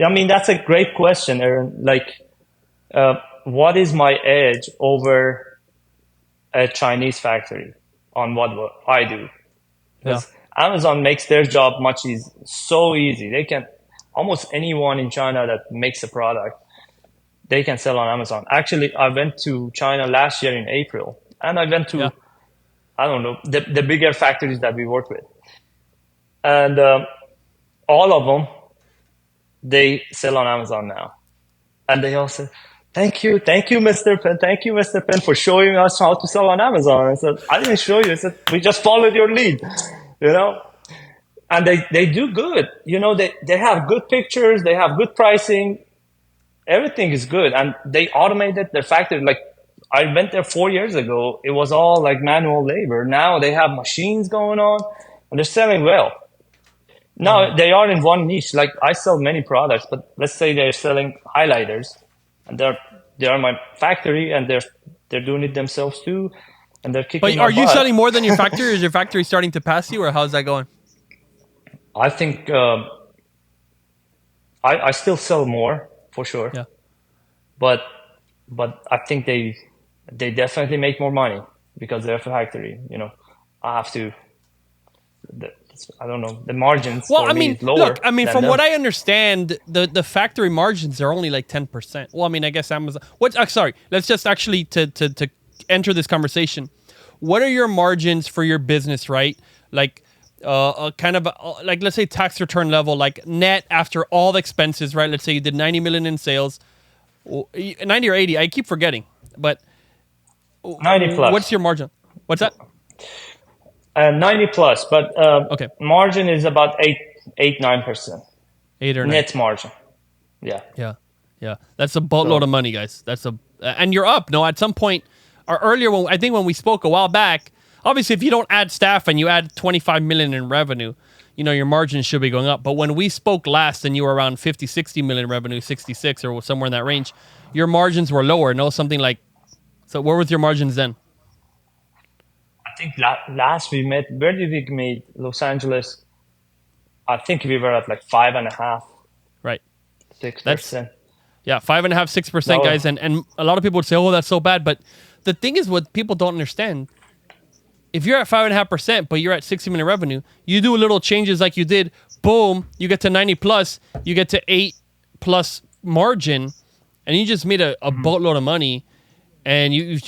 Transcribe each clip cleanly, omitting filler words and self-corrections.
I mean, that's a great question, Aaron. Like, what is my edge over a Chinese factory on what I do? Yeah. Because Amazon makes their job much easy, so easy. They can almost anyone in China that makes a product, they can sell on Amazon. Actually, I went to China last year in April, and I went Yeah. to I don't know the bigger factories that we work with, and all of them they sell on Amazon now, and they all say, thank you, Mr. Penn, thank you, Mr. Penn, for showing us how to sell on Amazon." I said, "I didn't show you. I said we just followed your lead, you know." And they do good. They have good pictures, they have good pricing, everything is good, and they automated their factory. Like I went there 4 years ago, it was all like manual labor. Now they have machines going on, and they're selling well. Mm. Now they are in one niche. Like I sell many products, but let's say they're selling highlighters, and they are my factory, and they're doing it themselves too, and they're kicking But my are you butt. selling more than your factory? Or is your factory starting to pass you, or how's that going? I think I still sell more for sure, Yeah. but I think they definitely make more money because they're a factory. I have to. The, I don't know. The margins Well, for I me mean, is look, lower I mean, than from what them. I understand, the factory margins are only like 10%. Well, I mean, I guess Amazon. What? Sorry, let's just actually to enter this conversation. What are your margins for your business, right? Like, kind of like let's say tax return level, like net after all the expenses, right? Let's say you did 90 million in sales, 90 or 80. I keep forgetting, but 90 what's plus, your margin? What's that? 90 plus, but Okay, margin is about 8, 9% 8 or 9. net margin. Yeah. Yeah, yeah, that's a boatload of So money, guys. That's and you're up. No, at some point, or earlier when I think when we spoke a while back, obviously if you don't add staff and you add 25 million in revenue, your margins should be going up. But when we spoke last and you were around 50, 60 million revenue, 66 or somewhere in that range, your margins were lower. No, something like so. Where was your margins then? I think last we met, where did we meet? Los Angeles. I think we were at like 5.5, Right. six That's percent. yeah, 5.5, 6%, No, guys. And a lot of people would say, oh, that's so bad. But the thing is, what people don't understand if you're at 5.5%, but you're at 60 million revenue, you do little changes like you did, boom, you get to 90 plus, you get to 8 plus margin, and you just made a boatload of money, and you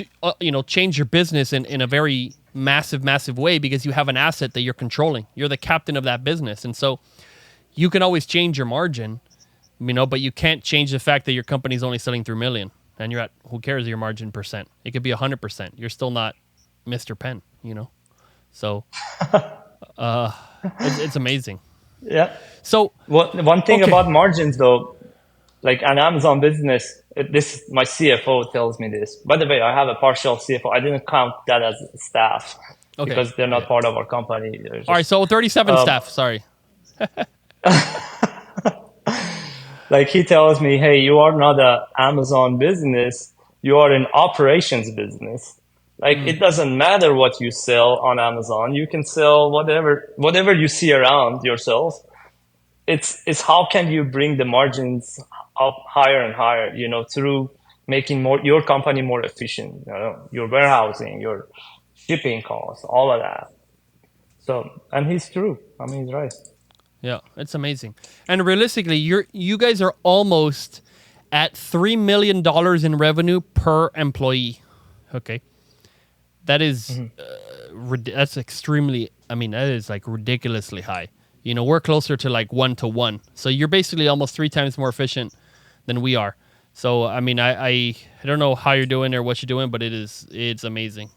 change your business in a very massive way because you have an asset that you're controlling. You're the captain of that business, and so you can always change your margin, but you can't change the fact that your company's only selling 3 million, and you're at who cares your margin percent? It could be 100%. You're still not Mr. Penn. So it's amazing. yeah. So One thing okay, about margins though, like an Amazon business, this my CFO tells me this. By the way, I have a partial CFO. I didn't count that as staff okay, because they're not okay. part of our company. They're All right. just So 37 um, staff. Sorry. like he tells me, "Hey, you are not a Amazon business. You are an operations business. Like Mm, it doesn't matter what you sell on Amazon. You can sell whatever you see around yourself. It's how can you bring the margins up higher and higher, through making your company more efficient, your warehousing, your shipping costs, all of that. So, and he's true. I mean, he's right. yeah, it's amazing. And realistically, you guys are almost at $3 million in revenue per employee. Okay, that is that's extremely. I mean, that is like ridiculously high. We're closer to like 1 to 1. So you're basically almost 3 times more efficient than we are. So I mean, I don't know how you're doing or what you're doing, but it's amazing.